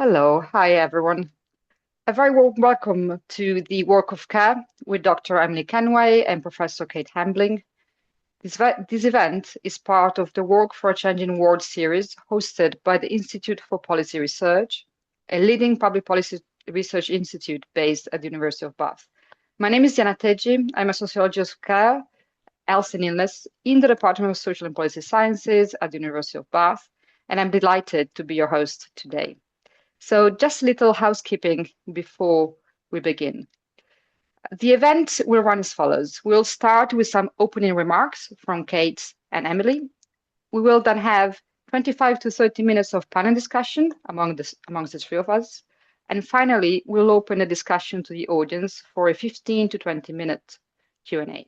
Hello, hi everyone. A very warm welcome to the Work of Care with Dr. Emily Kenway and Professor Kate Hamblin. This event is part of the Work for a Changing World series hosted by the Institute for Policy Research, a leading public policy research institute based at the University of Bath. My name is Diana Teggi. I'm a sociologist of care, health and illness in the Department of Social and Policy Sciences at the University of Bath, and I'm delighted to be your host today. So just a little housekeeping before we begin. The event will run as follows. We'll start with some opening remarks from Kate and Emily. We will then have 25 to 30 minutes of panel discussion amongst the three of us. And finally, we'll open a discussion to the audience for a 15 to 20-minute Q&A.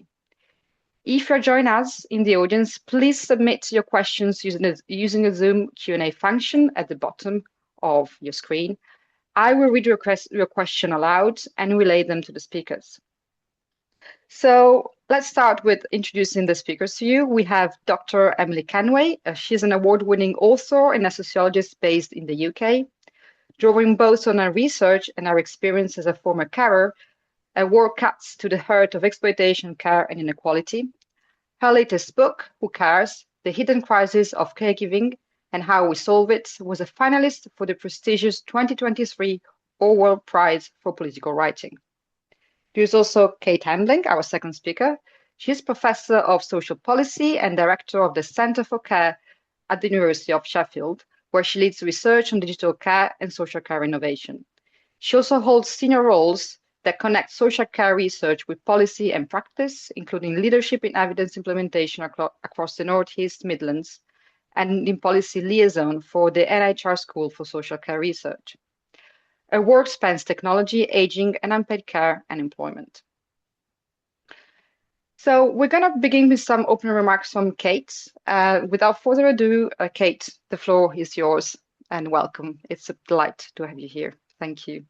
If you're joining us in the audience, please submit your questions using the Zoom Q&A function at the bottom of your screen. I will read your question aloud and relay them to the speakers. So let's start with introducing the speakers to you. We have Dr. Emily Kenway. She's an award-winning author and a sociologist based in the UK. Drawing both on her research and her experience as a former carer, her work cuts to the heart of exploitation, care, and inequality. Her latest book, Who Cares? The Hidden Crisis of Caregiving and How We Solve It, was a finalist for the prestigious 2023 Orwell Prize for Political Writing. There's also Kate Hamblin, our second speaker. She's Professor of Social Policy and Director of the Centre for Care at the University of Sheffield, where she leads research on digital care and social care innovation. She also holds senior roles that connect social care research with policy and practice, including leadership in evidence implementation across the Northeast Midlands and in policy liaison for the NHR School for Social Care Research. Her work spans technology, aging, and unpaid care and employment. So we're going to begin with some opening remarks from Kate. Without further ado, Kate, the floor is yours and welcome. It's a delight to have you here. Thank you.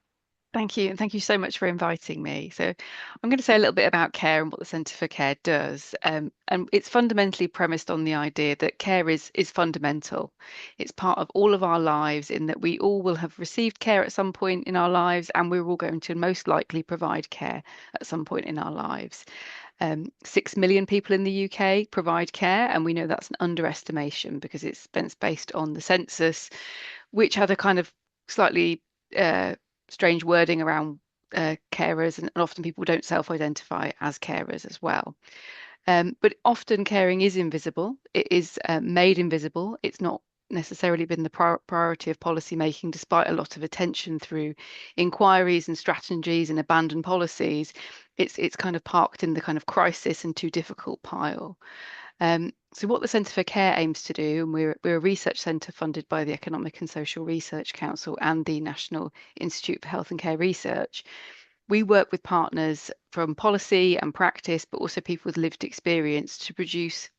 Thank you, and thank you so much for inviting me. So I'm going to say a little bit about care and what the Centre for Care does. And it's fundamentally premised on the idea that care is fundamental. It's part of all of our lives in that we all will have received care at some point in our lives, and we're all going to most likely provide care at some point in our lives. 6 million people in the UK provide care, and we know that's an underestimation because it's based on the census, which had a kind of slightly strange wording around carers, and often people don't self-identify as carers as well. But often caring is invisible. It is made invisible. It's not necessarily been the priority of policy making, despite a lot of attention through inquiries and strategies and abandoned policies. It's kind of parked in the kind of crisis and too difficult pile. So what the Centre for Care aims to do, and we're a research centre funded by the Economic and Social Research Council and the National Institute for Health and Care Research. We work with partners from policy and practice, but also people with lived experience to produce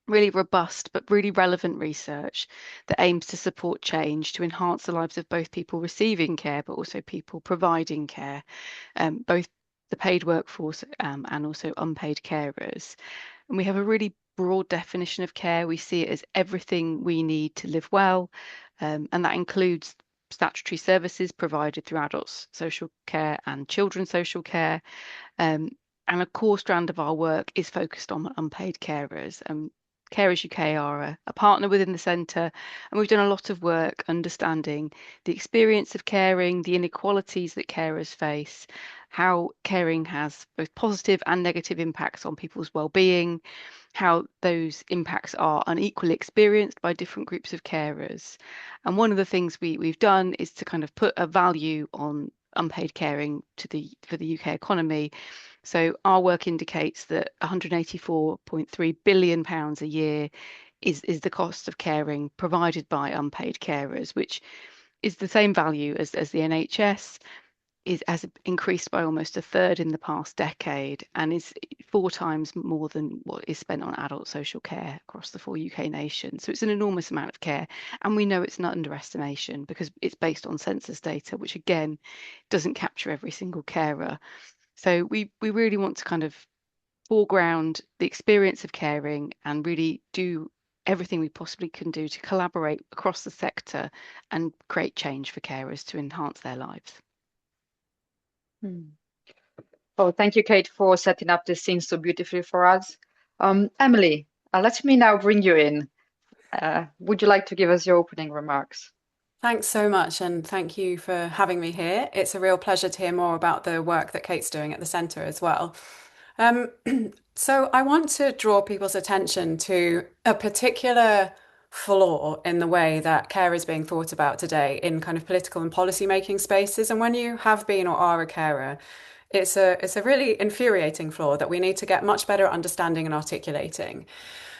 really robust but really relevant research that aims to support change to enhance the lives of both people receiving care, but also people providing care, both the paid workforce and also unpaid carers. And we have a really broad definition of care. We see it as everything we need to live well, and that includes statutory services provided through adults social care and children's social care. And a core strand of our work is focused on unpaid carers. Carers UK are a partner within the centre, and we've done a lot of work understanding the experience of caring, the inequalities that carers face, how caring has both positive and negative impacts on people's well-being, how those impacts are unequally experienced by different groups of carers. And one of the things we've done is to kind of put a value on unpaid caring for the UK economy. So our work indicates that £184.3 billion a year is the cost of caring provided by unpaid carers, which is the same value as the NHS, has increased by almost a third in the past decade, and is 4 times more than what is spent on adult social care across the 4 UK nations. So it's an enormous amount of care, and we know it's an underestimation because it's based on census data, which again doesn't capture every single carer. So we really want to kind of foreground the experience of caring and really do everything we possibly can do to collaborate across the sector and create change for carers to enhance their lives. Hmm. Oh, thank you, Kate, for setting up this scene so beautifully for us. Emily, let me now bring you in. Would you like to give us your opening remarks? Thanks so much, and thank you for having me here. It's a real pleasure to hear more about the work that Kate's doing at the centre as well. Um, so, I want to draw people's attention to a particular flaw in the way that care is being thought about today in kind of political and policy making spaces. And when you have been or are a carer, it's a really infuriating flaw that we need to get much better at understanding and articulating.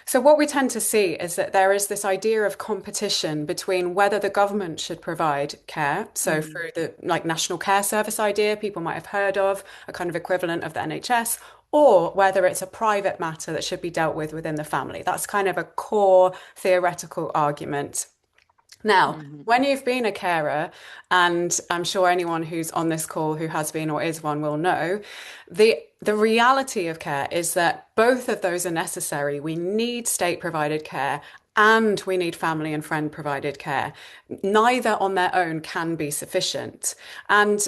So what we tend to see is that there is this idea of competition between whether the government should provide care, so Mm. through the like National Care Service idea people might have heard of, a kind of equivalent of the NHS, or whether it's a private matter that should be dealt with within the family. That's kind of a core theoretical argument. Now, Mhm. when you've been a carer, and I'm sure anyone who's on this call who has been or is one will know, the reality of care is that both of those are necessary. We need state provided care and we need family and friend provided care. Neither on their own can be sufficient. And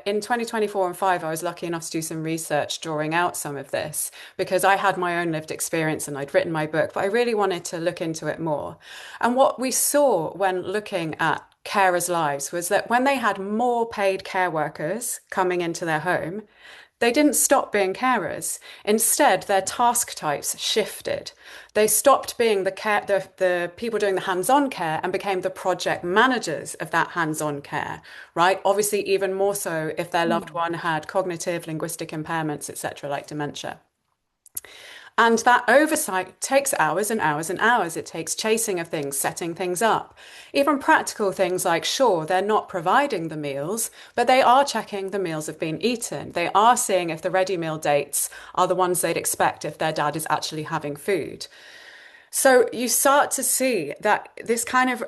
in 2024 and 5, I was lucky enough to do some research drawing out some of this because I had my own lived experience and I'd written my book, but I really wanted to look into it more. And what we saw when looking at carers' lives was that when they had more paid care workers coming into their home, they didn't stop being carers. Instead, their task types shifted. They stopped being the people doing the hands-on care and became the project managers of that hands-on care, right? Obviously, even more so if their loved Mm. one had cognitive, linguistic impairments, etc., like dementia. And that oversight takes hours and hours and hours. It takes chasing of things, setting things up. Even practical things like, sure, they're not providing the meals, but they are checking the meals have been eaten. They are seeing if the ready meal dates are the ones they'd expect if their dad is actually having food. So you start to see that this kind of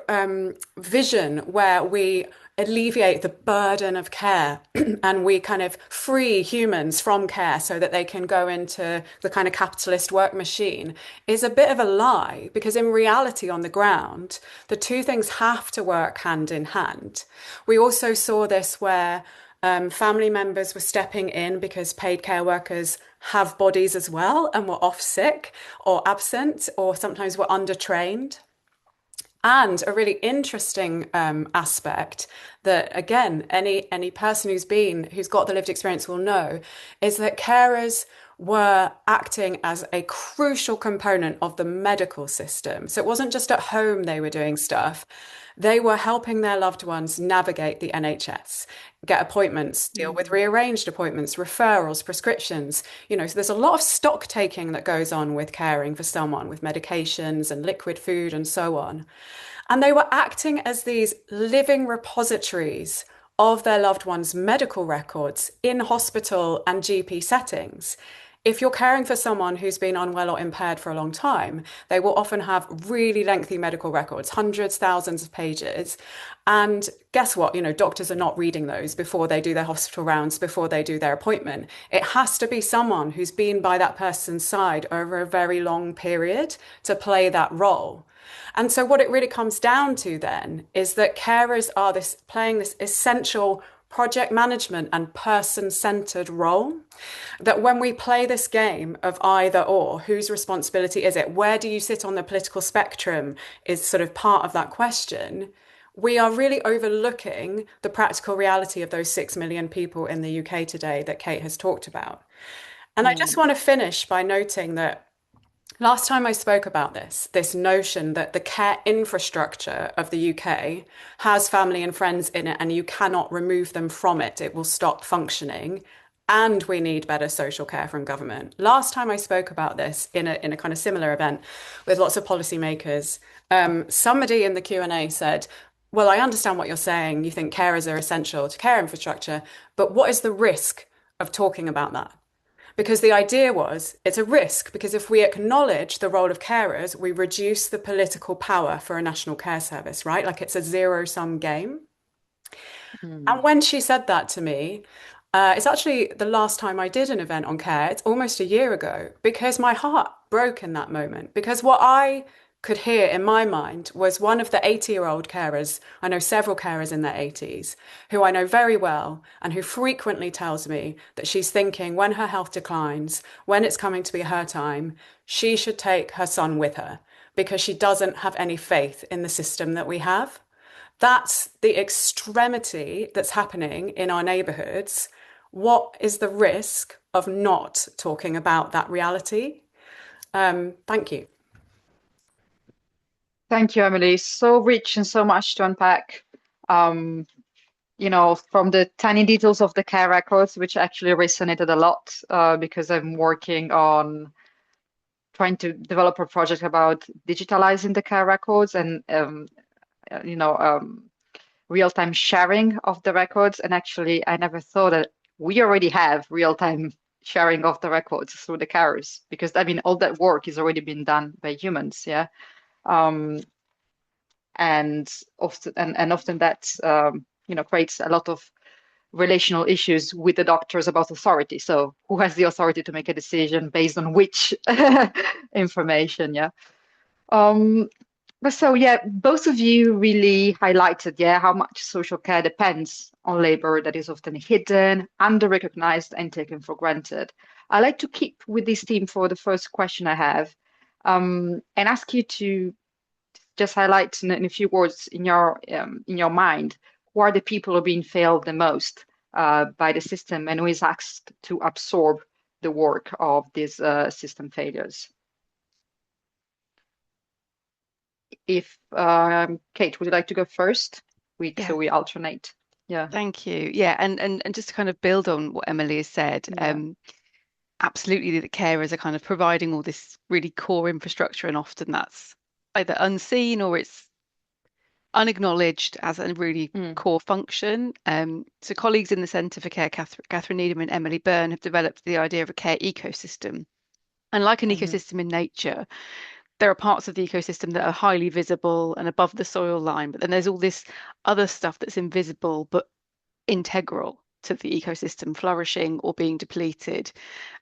vision where we alleviate the burden of care and we kind of free humans from care so that they can go into the kind of capitalist work machine is a bit of a lie because in reality on the ground, the two things have to work hand in hand. We also saw this where family members were stepping in because paid care workers have bodies as well and were off sick or absent or sometimes were undertrained. And a really interesting aspect that, again, any person who's got the lived experience will know is that carers were acting as a crucial component of the medical system. So it wasn't just at home they were doing stuff. They were helping their loved ones navigate the NHS, get appointments, deal with Mm. rearranged appointments, referrals, prescriptions. So there's a lot of stock taking that goes on with caring for someone with medications and liquid food and so on. And they were acting as these living repositories of their loved ones' medical records in hospital and GP settings. If you're caring for someone who's been unwell or impaired for a long time, they will often have really lengthy medical records, hundreds, thousands of pages. And guess what? Doctors are not reading those before they do their hospital rounds, before they do their appointment. It has to be someone who's been by that person's side over a very long period to play that role. And so what it really comes down to then is that carers are playing this essential project management and person-centered role. That when we play this game of either or, whose responsibility is it? Where do you sit on the political spectrum is sort of part of that question. We are really overlooking the practical reality of those 6 million people in the UK today that Kate has talked about. And I just Mm. want to finish by noting that last time I spoke about this notion that the care infrastructure of the UK has family and friends in it and you cannot remove them from it, it will stop functioning. And we need better social care from government. Last time I spoke about this in a kind of similar event with lots of policymakers, somebody in the Q&A said, well, I understand what you're saying. You think carers are essential to care infrastructure, but what is the risk of talking about that? Because the idea was it's a risk because if we acknowledge the role of carers, we reduce the political power for a national care service, right? Like it's a zero-sum game. And Mm. when she said that to me, it's actually the last time I did an event on care. It's almost a year ago because my heart broke in that moment. Because what I could hear in my mind was one of the 80-year-old carers. I know several carers in their 80s who I know very well and who frequently tells me that she's thinking when her health declines, when it's coming to be her time, she should take her son with her because she doesn't have any faith in the system that we have. That's the extremity that's happening in our neighbourhoods. What is the risk of not talking about that reality? Thank you. Thank you, Emily. So rich and so much to unpack. You know, from the tiny details of the care records, which actually resonated a lot because I'm working on trying to develop a project about digitalizing the care records and you know, real-time sharing of the records. And actually, I never thought that we already have real-time sharing of the records through the carers, because I mean, all that work is already been done by humans, yeah. Um, and often that you know, creates a lot of relational issues with the doctors about authority. So who has the authority to make a decision based on which information? Yeah. But so yeah, both of you really highlighted, yeah, how much social care depends on labor that is often hidden, under-recognized, and taken for granted. I like to keep with this theme for the first question I have, and ask you to just highlight in a few words in your mind, who are the people who are being failed the most by the system, and who is asked to absorb the work of these system failures. If Kate, would you like to go first? Yeah. So we alternate. Yeah. Thank you. Yeah, and just to kind of build on what Emily has said, Yeah. absolutely the carers are kind of providing all this really core infrastructure, and often that's either unseen or it's unacknowledged as a really Mm. core function. So colleagues in the Centre for Care, Catherine Needham and Emily Byrne, have developed the idea of a care ecosystem. And like an Mm-hmm. ecosystem in nature, there are parts of the ecosystem that are highly visible and above the soil line, but then there's all this other stuff that's invisible but integral to the ecosystem flourishing or being depleted.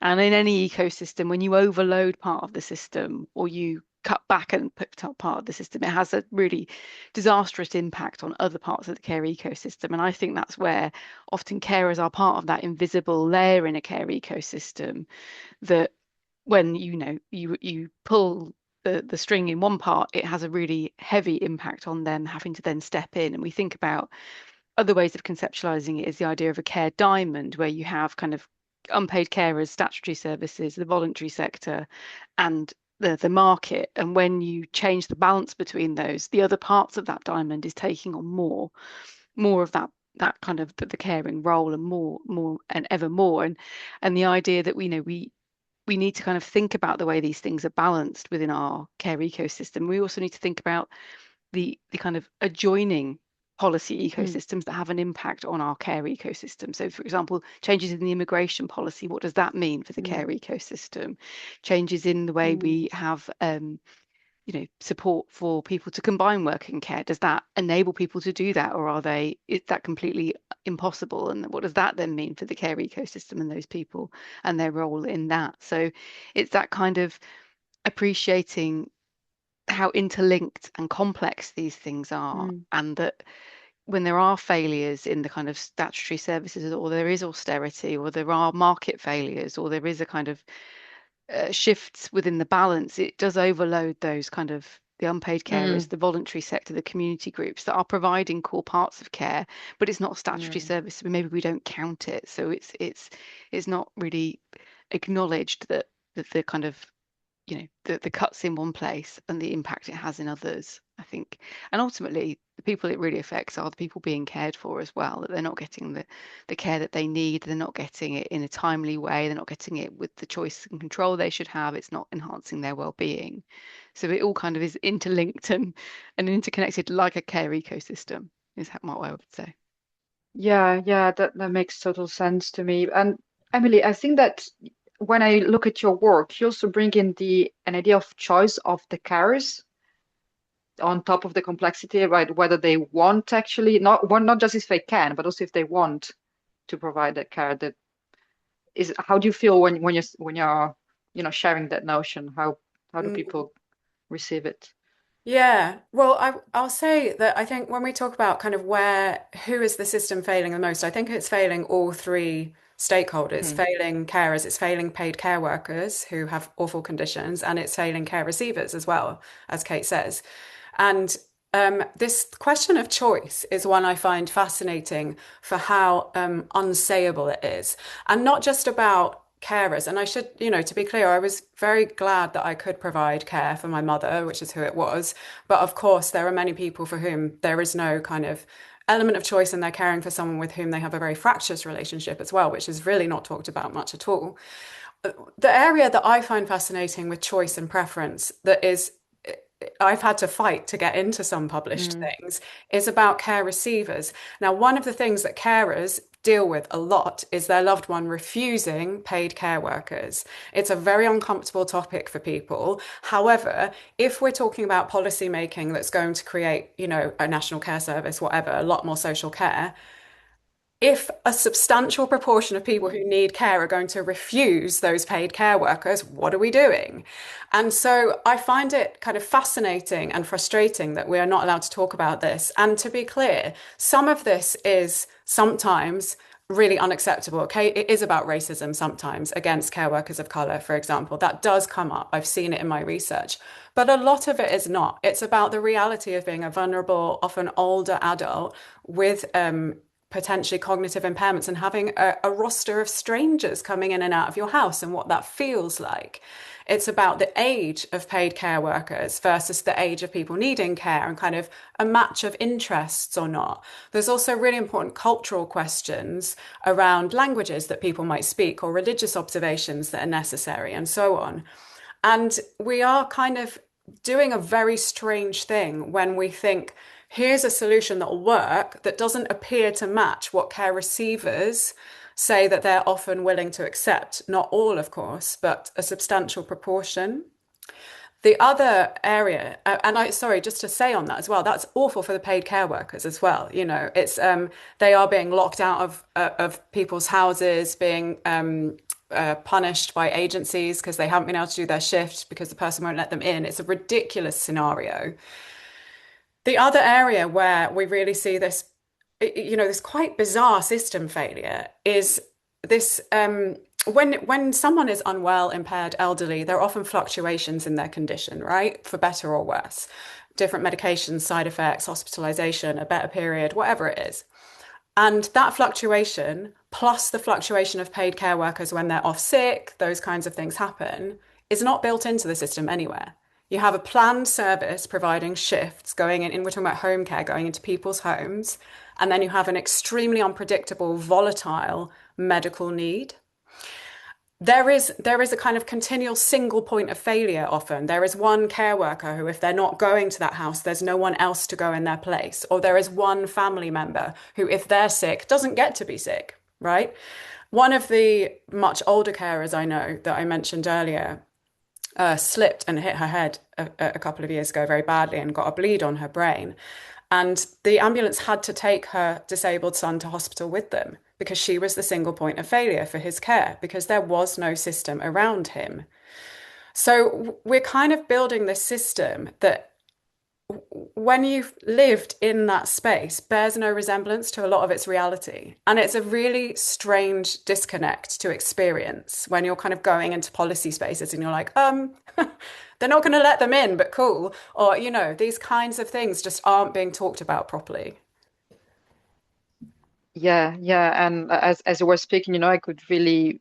And in any ecosystem, when you overload part of the system or you cut back and put up part of the system, it has a really disastrous impact on other parts of the care ecosystem. And I think that's where often carers are part of that invisible layer in a care ecosystem, that when you pull the string in one part, it has a really heavy impact on them having to then step in. And we think about other ways of conceptualizing it is the idea of a care diamond, where you have kind of unpaid carers, statutory services, the voluntary sector, and the market. And when you change the balance between those, the other parts of that diamond is taking on more of that kind of the caring role, and more and ever more. And the idea that we need to kind of think about the way these things are balanced within our care ecosystem. We also need to think about the kind of adjoining policy Mm. ecosystems that have an impact on our care ecosystem. So, for example, changes in the immigration policy, what does that mean for the Mm. care ecosystem? Changes in the way Mm. we have support for people to combine work and care. Does that enable people to do that, or is that completely impossible? And what does that then mean for the care ecosystem and those people and their role in that? So it's that kind of appreciating how interlinked and complex these things are, Mm. and that when there are failures in the kind of statutory services, or there is austerity, or there are market failures, or there is a kind of shifts within the balance, it does overload those kind of the unpaid carers, Mm. the voluntary sector, the community groups that are providing core parts of care, but it's not a statutory Mm. service, so maybe we don't count it. So it's not really acknowledged that the kind of the cuts in one place and the impact it has in others, I think. And ultimately the people it really affects are the people being cared for as well, that they're not getting the care that they need, they're not getting it in a timely way, they're not getting it with the choice and control they should have, it's not enhancing their well-being. So it all kind of is interlinked and interconnected like a care ecosystem, is what I would say. Yeah, yeah, that makes total sense to me. And Emily, I think that when I look at your work, you also bring in the an idea of choice of the carers on top of the complexity, right? Whether they want actually not just if they can, but also if they want to provide that care. That is, how do you feel when you're sharing that notion? How do Mm, people receive it? Yeah, well, I'll say that I think when we talk about kind of who is the system failing the most, I think it's failing all three stakeholders, Hmm. failing carers, it's failing paid care workers who have awful conditions, and it's failing care receivers as well, as Kate says. And this question of choice is one I find fascinating for how unsayable it is. And not just about carers. And I should, to be clear, I was very glad that I could provide care for my mother, which is who it was. But of course, there are many people for whom there is no kind of element of choice and they're caring for someone with whom they have a very fractious relationship as well, which is really not talked about much at all. The area that I find fascinating with choice and preference that is I've had to fight to get into some published Mm. things is about care receivers. Now, one of the things that carers deal with a lot is their loved one refusing paid care workers. It's a very uncomfortable topic for people. However, if we're talking about policy making that's going to create, a national care service, whatever, a lot more social care, if a substantial proportion of people who need care are going to refuse those paid care workers, what are we doing? And so I find it kind of fascinating and frustrating that we are not allowed to talk about this. And to be clear, some of this is sometimes really unacceptable. Okay, it is about racism sometimes against care workers of color, for example. That does come up. I've seen it in my research. But a lot of it is not. It's about the reality of being a vulnerable, often older adult with potentially cognitive impairments and having a roster of strangers coming in and out of your house and what that feels like. It's about the age of paid care workers versus the age of people needing care and kind of a match of interests or not. There's also really important cultural questions around languages that people might speak or religious observations that are necessary and so on. And we are kind of doing a very strange thing when we think, here's a solution that will work that doesn't appear to match what care receivers say that they're often willing to accept. Not all, of course, but a substantial proportion. The other area, and sorry, just to say on that as well, that's awful for the paid care workers as well. It's they are being locked out of people's houses, being punished by agencies because they haven't been able to do their shift because the person won't let them in. It's a ridiculous scenario. The other area where we really see this, this quite bizarre system failure is this when someone is unwell, impaired, elderly, there are often fluctuations in their condition, right? For better or worse. Different medications, side effects, hospitalization, a better period, whatever it is. And that fluctuation, plus the fluctuation of paid care workers when they're off sick, those kinds of things happen, is not built into the system anywhere. You have a planned service providing shifts going in, we're talking about home care going into people's homes, and then you have an extremely unpredictable, volatile medical need. There is a kind of continual single point of failure often. There is one care worker who, if they're not going to that house, there's no one else to go in their place. Or there is one family member who, if they're sick, doesn't get to be sick, right? One of the much older carers I know that I mentioned earlier slipped and hit her head a couple of years ago very badly and got a bleed on her brain. And the ambulance had to take her disabled son to hospital with them because she was the single point of failure for his care because there was no system around him. So we're kind of building this system that when you've lived in that space bears no resemblance to a lot of its reality. And it's a really strange disconnect to experience when you're kind of going into policy spaces and you're like, they're not going to let them in, but cool. Or, these kinds of things just aren't being talked about properly. Yeah, yeah. And as you were speaking, I could really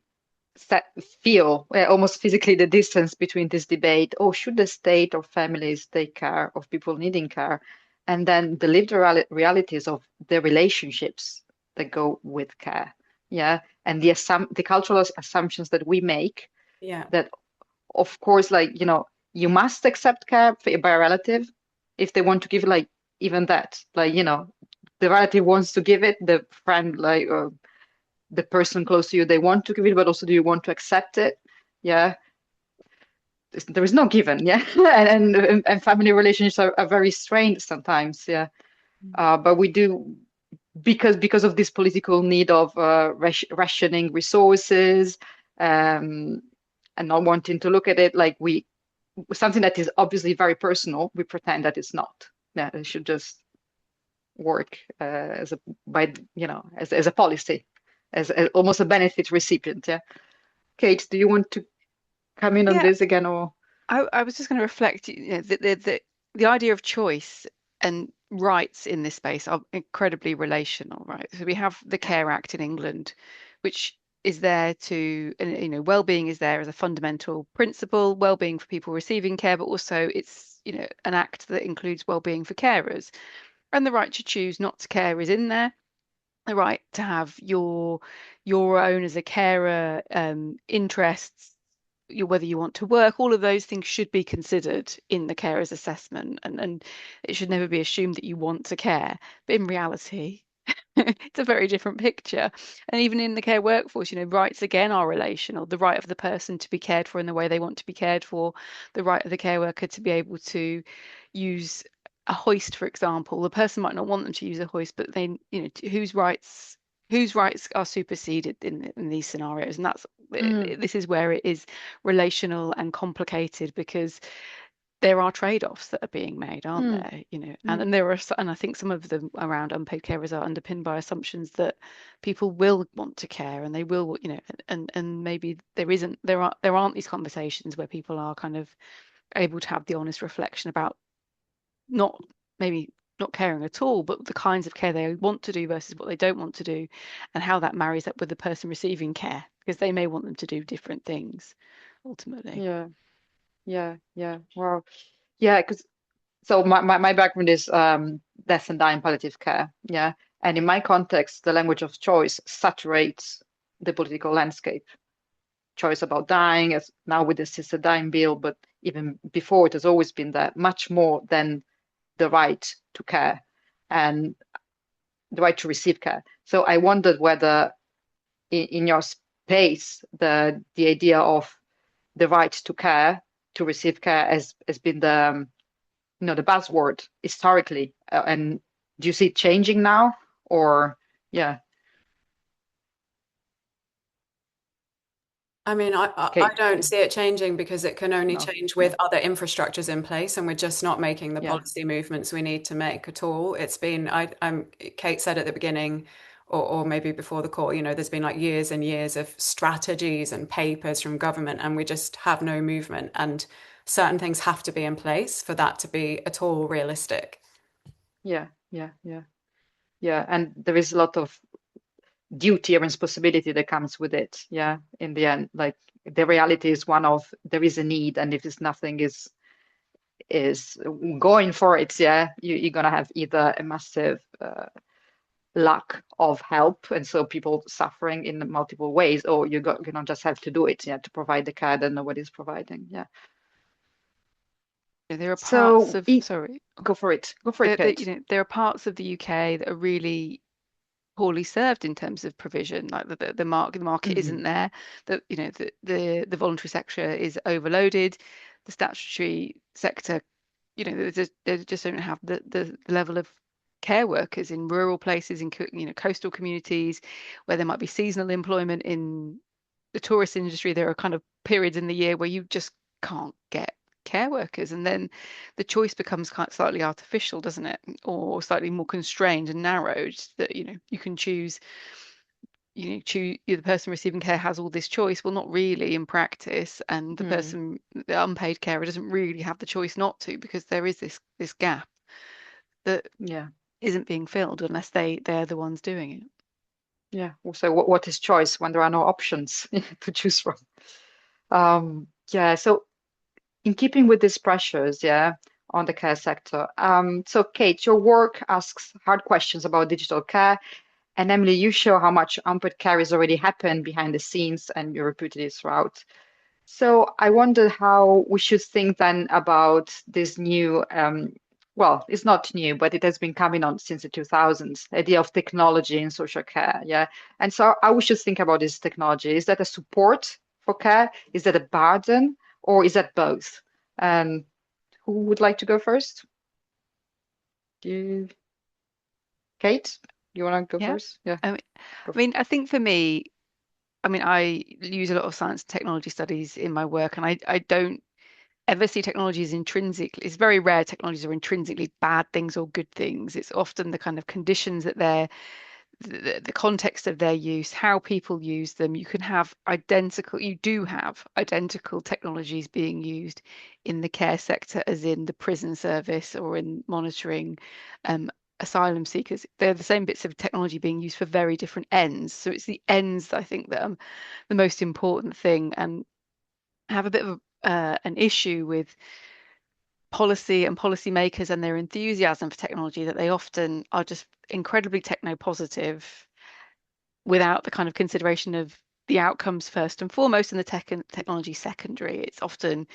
feel almost physically the distance between this debate. Oh, should the state or families take care of people needing care? And then the lived realities of the relationships that go with care. Yeah. And the cultural assumptions that we make Yeah. that, of course, you must accept care by a relative if they want to give even that. The relative wants to give it, the friend, the person close to you, they want to give it, but also do you want to accept it? Yeah. There is no given, yeah. And family relationships are very strained sometimes, yeah. But we do because of this political need of rationing resources, and not wanting to look at it like we something that is obviously very personal, we pretend that it's not. Yeah, it should just work as a by as a policy, as almost a benefit recipient. Yeah. Kate, do you want to come in on Yeah, this again, or I was just going to reflect, the idea of choice and rights in this space are incredibly relational, right? So we have the yeah, Care Act in England, which is there to, and well-being is there as a fundamental principle, well-being for people receiving care, but also it's, an act that includes well-being for carers. And the right to choose not to care is in there. The right to have your own as a carer interests, whether you want to work, all of those things should be considered in the carer's assessment, and it should never be assumed that you want to care. But in reality, it's a very different picture. And even in the care workforce, rights again are relational. The right of the person to be cared for in the way they want to be cared for, the right of the care worker to be able to use a hoist, for example. The person might not want them to use a hoist, but they, whose rights are superseded in these scenarios. And mm, this is where it is relational and complicated, because there are trade-offs that are being made, aren't mm, there? And, mm, and there are, and I think some of them around unpaid carers are underpinned by assumptions that people will want to care, and they will, and maybe there aren't these conversations where people are kind of able to have the honest reflection about not maybe not caring at all, but the kinds of care they want to do versus what they don't want to do, and how that marries up with the person receiving care, because they may want them to do different things ultimately. yeah, yeah. Wow. Yeah, because so my background is death and dying palliative care. Yeah. And in my context, the language of choice saturates the political landscape. Choice about dying, as now with the assisted dying bill, but even before it has always been there, much more than the right to care and the right to receive care. So I wondered whether in your space the idea of the right to care, to receive care, has been the buzzword historically, and do you see it changing now, or yeah, I mean, I Kate? don't see it changing because it can only No, change with no, other infrastructures in place, and we're just not making the yeah, policy movements we need to make at all. It's been, Kate said at the beginning, or maybe before the call, there's been like years and years of strategies and papers from government, and we just have no movement. And certain things have to be in place for that to be at all realistic. yeah, and there is a lot of duty and responsibility that comes with it. Yeah, in the end, like the reality is one of there is a need, and if there's nothing is going for it, yeah, you're gonna have either a massive lack of help, and so people suffering in multiple ways, or just have to do it, yeah, to provide the care that nobody's providing. Yeah. There are parts So of, sorry, go for it, Kate. there are parts of the UK that are really poorly served in terms of provision. Like the market Hmm. isn't there. That the voluntary sector is overloaded. The statutory sector, they just don't have the level of care workers in rural places, in coastal communities, where there might be seasonal employment. In the tourist industry, there are kind of periods in the year where you just can't get care workers, and then the choice becomes kind of slightly artificial, doesn't it? Or slightly more constrained and narrowed, that you can choose. The person receiving care has all this choice. Well, not really in practice, and Hmm. the unpaid carer doesn't really have the choice not to, because there is this gap that Yeah. isn't being filled unless they're the ones doing it. Yeah. Also, what is choice when there are no options to choose from? Yeah. So in keeping with these pressures, yeah, on the care sector. So Kate, your work asks hard questions about digital care. And Emily, you show how much unpaid care is already happened behind the scenes, and you repeated it throughout. So I wonder how we should think then about this new, well, it's not new, but it has been coming on since the 2000s, the idea of technology in social care. Yeah. And so how we should think about this technology. Is that a support for care? Is that a burden? Or is that both? And who would like to go first? You, Kate, you want to go Yeah. first? Yeah, I mean, go. I think for me, I use a lot of science and technology studies in my work, and I don't ever see technology as intrinsically, it's very rare technologies are intrinsically bad things or good things. It's often the kind of conditions that they're the context of their use, how people use them. You do have identical technologies being used in the care sector as in the prison service or in monitoring asylum seekers. They're the same bits of technology being used for very different ends. So it's the ends that I think that are the most important thing, and I have a bit of an issue with policy and policymakers and their enthusiasm for technology, that they often are just incredibly techno positive without the kind of consideration of the outcomes first and foremost, and the technology secondary. It's often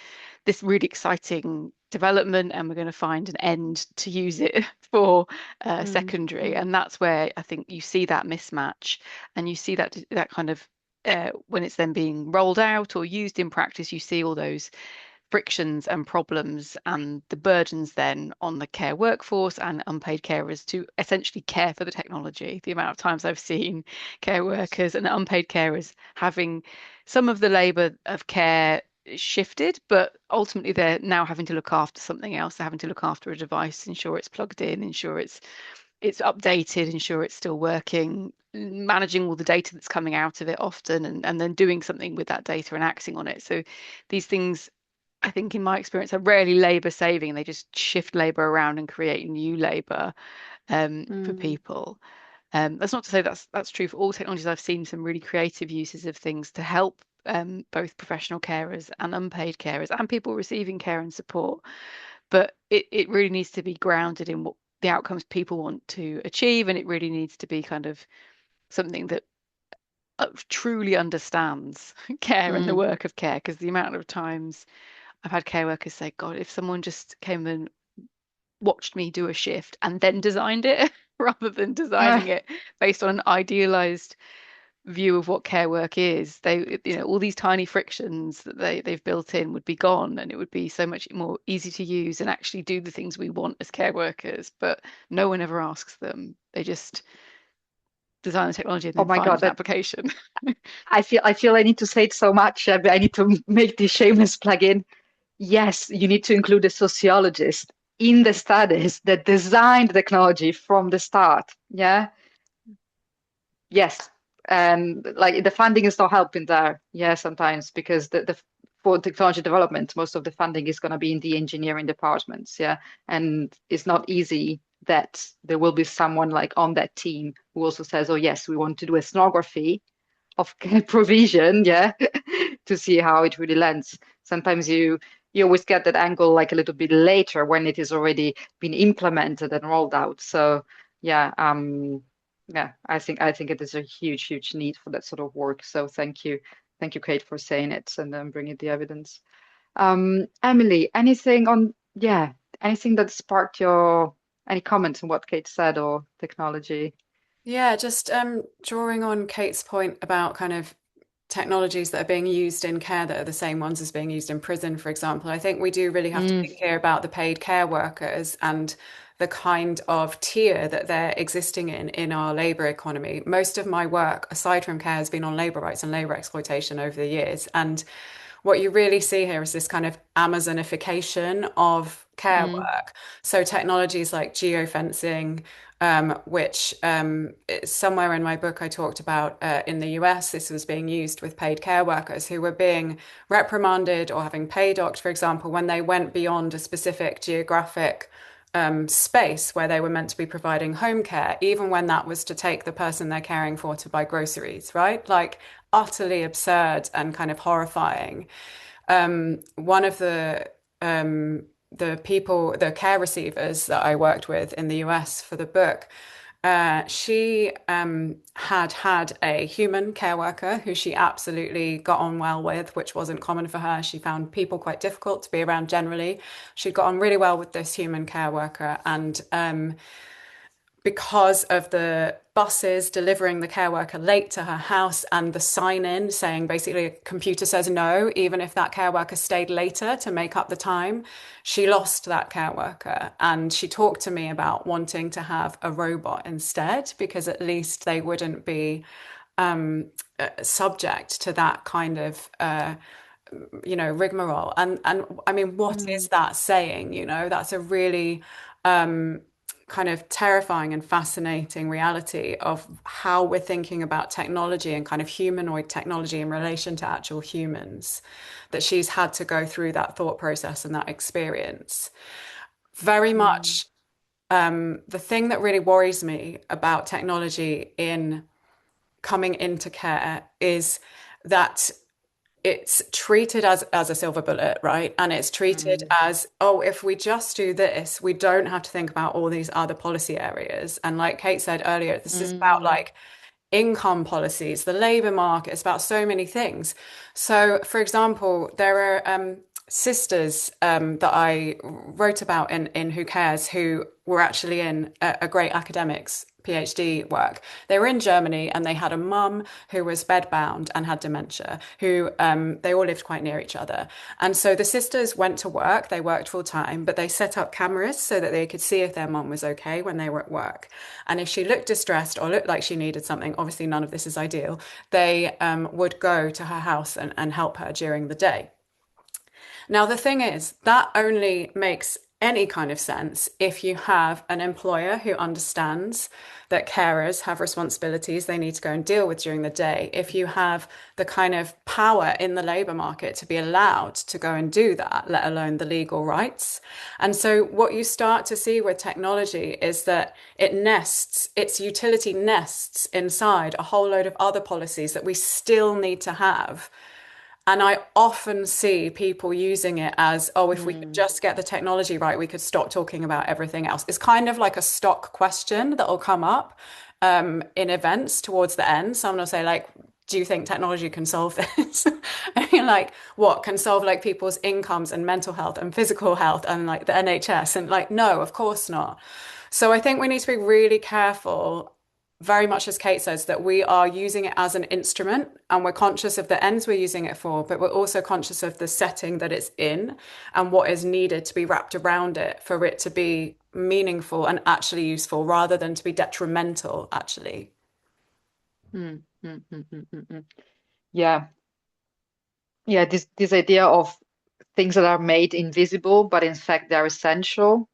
this really exciting development, and we're going to find an end to use it for secondary, and that's where I think you see that mismatch, and you see that kind of when it's then being rolled out or used in practice, you see all those frictions and problems and the burdens then on the care workforce and unpaid carers to essentially care for the technology. The amount of times I've seen care workers and unpaid carers having some of the labour of care shifted, but ultimately they're now having to look after something else. They're having to look after a device, ensure it's plugged in, ensure it's updated, ensure it's still working, managing all the data that's coming out of it often, and then doing something with that data and acting on it. So these things, I think in my experience, are rarely labour saving. They just shift labour around and create new labour for people. That's not to say that's true for all technologies. I've seen some really creative uses of things to help both professional carers and unpaid carers and people receiving care and support. But it really needs to be grounded in what the outcomes people want to achieve, and it really needs to be kind of something that truly understands care and the work of care. Because the amount of times I've had care workers say, God, if someone just came and watched me do a shift and then designed it rather than designing it based on an idealized view of what care work is, all these tiny frictions that they've built in would be gone, and it would be so much more easy to use and actually do the things we want as care workers. But no one ever asks them. They just design the technology and Oh then my find God, an that application. I feel I need to say it so much. But I need to make this shameless plug-in. Yes, you need to include a sociologist in the studies that designed the technology from the start. Yeah. Yes. And like the funding is not helping there. Yeah, sometimes because the for technology development, most of the funding is going to be in the engineering departments. Yeah. And it's not easy that there will be someone like on that team who also says, oh, yes, we want to do a sonography of provision, yeah, to see how it really lands. Sometimes you always get that angle like a little bit later when it is already been implemented and rolled out. So yeah, yeah, I think it is a huge need for that sort of work. So thank you, Kate, for saying it and then bringing the evidence. Emily, anything that sparked your any comments on what Kate said or technology? Yeah, just drawing on Kate's point about kind of technologies that are being used in care that are the same ones as being used in prison, for example. I think we do really have to think here about the paid care workers and the kind of tier that they're existing in our labour economy. Most of my work, aside from care, has been on labour rights and labour exploitation over the years. And what you really see here is this kind of Amazonification of care work. So technologies like geofencing, which somewhere in my book I talked about in the US, this was being used with paid care workers who were being reprimanded or having pay docked, for example, when they went beyond a specific geographic space where they were meant to be providing home care, even when that was to take the person they're caring for to buy groceries, right? Like utterly absurd and kind of horrifying. One of the care receivers that I worked with in the US for the book, she had a human care worker who she absolutely got on well with, which wasn't common for her. She found people quite difficult to be around generally. She got on really well with this human care worker, and because of the buses delivering the care worker late to her house and the sign in saying basically a computer says no, even if that care worker stayed later to make up the time, she lost that care worker. And she talked to me about wanting to have a robot instead, because at least they wouldn't be subject to that kind of rigmarole. And I mean, what is that saying? That's a really kind of terrifying and fascinating reality of how we're thinking about technology and kind of humanoid technology in relation to actual humans, that she's had to go through that thought process and that experience. Very much the thing that really worries me about technology in coming into care is that it's treated as a silver bullet, right? And it's treated as, oh, if we just do this, we don't have to think about all these other policy areas. And like Kate said earlier, this is about like income policies, the labor market. It's about so many things. So, for example, there are sisters that I wrote about in Who Cares, who were actually in a great academics PhD work. They were in Germany and they had a mum who was bedbound and had dementia, who they all lived quite near each other. And so the sisters went to work, they worked full time, but they set up cameras so that they could see if their mum was okay when they were at work. And if she looked distressed or looked like she needed something, obviously none of this is ideal, they would go to her house and help her during the day. Now, the thing is, that only makes any kind of sense if you have an employer who understands that carers have responsibilities they need to go and deal with during the day. If you have the kind of power in the labour market to be allowed to go and do that, let alone the legal rights. And so what you start to see with technology is that its utility nests inside a whole load of other policies that we still need to have. And I often see people using it as, oh, if we could just get the technology right, we could stop talking about everything else. It's kind of like a stock question that will come up in events towards the end. Someone will say, like, do you think technology can solve this? And you're like, what can solve like people's incomes and mental health and physical health and like the NHS? And like, no, of course not. So I think we need to be really careful, very much as Kate says, that we are using it as an instrument and we're conscious of the ends we're using it for, but we're also conscious of the setting that it's in and what is needed to be wrapped around it for it to be meaningful and actually useful rather than to be detrimental, actually. Yeah. Yeah, this idea of things that are made invisible, but in fact they're essential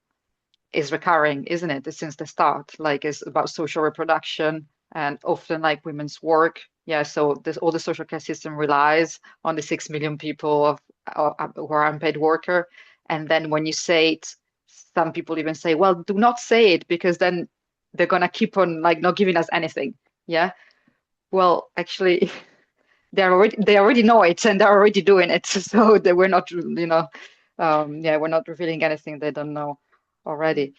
is recurring, isn't it? Since the start, like it's about social reproduction and often like women's work. Yeah, so this all the social care system relies on the 6 million people who are unpaid worker. And then when you say it, some people even say, well, do not say it because then they're gonna keep on like not giving us anything. Yeah. Well, actually, they already know it and they're already doing it. So they were not, yeah, we're not revealing anything they don't know already.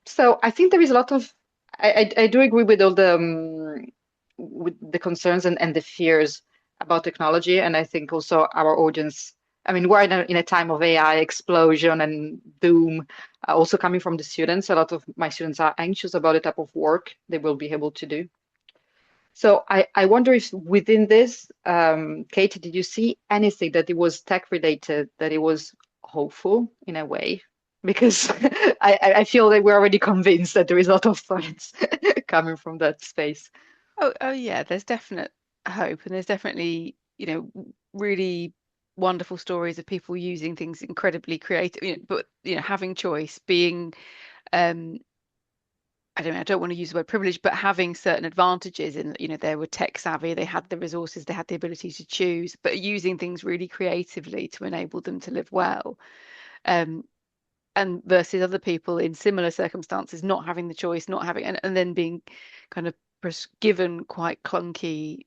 So I think there is a lot of I do agree with all the with the concerns and the fears about technology, and I think also our audience. I mean, we're in a time of AI explosion and doom. Also coming from the students, a lot of my students are anxious about the type of work they will be able to do. So I wonder if within this, Kate, did you see anything that it was tech related, that it was hopeful in a way? Because I feel that we're already convinced that there is a lot of threats coming from that space. Oh yeah, there's definite hope, and there's definitely, really wonderful stories of people using things incredibly creative, but having choice, being I don't want to use the word privilege, but having certain advantages in, they were tech savvy, they had the resources, they had the ability to choose, but using things really creatively to enable them to live well. And versus other people in similar circumstances, not having the choice, not having, and then being kind of given quite clunky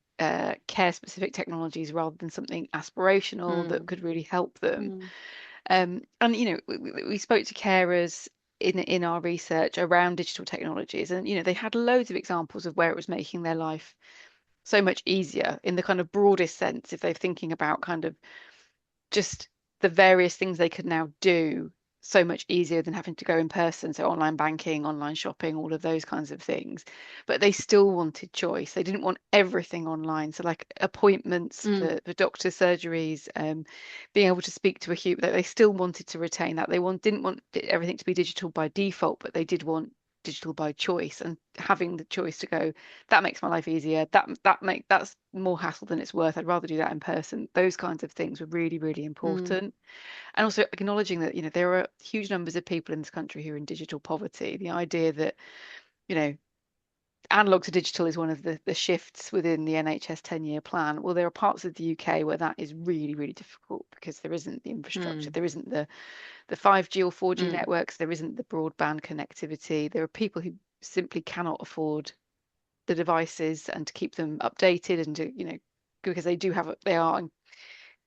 care specific technologies rather than something aspirational that could really help them. And we spoke to carers in our research around digital technologies, and they had loads of examples of where it was making their life so much easier in the kind of broadest sense, if they're thinking about kind of just the various things they could now do so much easier than having to go in person. So online banking, online shopping, all of those kinds of things. But they still wanted choice. They didn't want everything online. So like appointments for doctor surgeries, being able to speak to a human, they still wanted to retain that. Didn't want everything to be digital by default, but they did want digital by choice, and having the choice to go, that makes my life easier, that's more hassle than it's worth, I'd rather do that in person. Those kinds of things were really, really important. And also acknowledging that, there are huge numbers of people in this country who are in digital poverty. The idea that, you know, analog to digital is one of the shifts within the NHS 10-year plan. Well, there are parts of the UK where that is really, really difficult because there isn't the infrastructure, there isn't the 5G or 4G networks, there isn't the broadband connectivity. There are people who simply cannot afford the devices and to keep them updated and to, because they are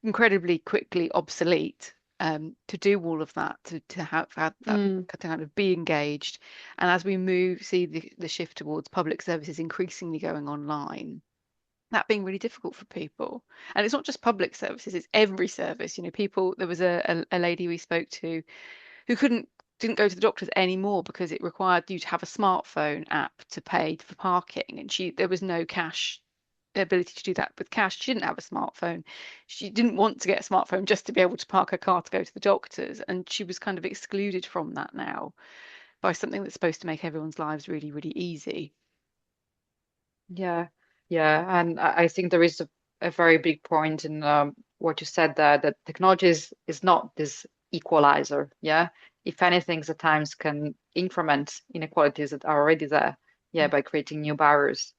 incredibly quickly obsolete, to do all of that, to have that kind of be engaged. And as we see the shift towards public services increasingly going online, that being really difficult for people. And it's not just public services, it's every service. There was a lady we spoke to who didn't go to the doctors anymore because it required you to have a smartphone app to pay for parking, and there was no cash ability to do that with cash. She didn't have a smartphone. She didn't want to get a smartphone just to be able to park her car to go to the doctors, and she was kind of excluded from that now by something that's supposed to make everyone's lives really, really easy. Yeah, yeah, and I think there is a very big point in what you said there, that technology is not this equalizer. Yeah, if anything, at times can increment inequalities that are already there. Yeah, by creating new barriers.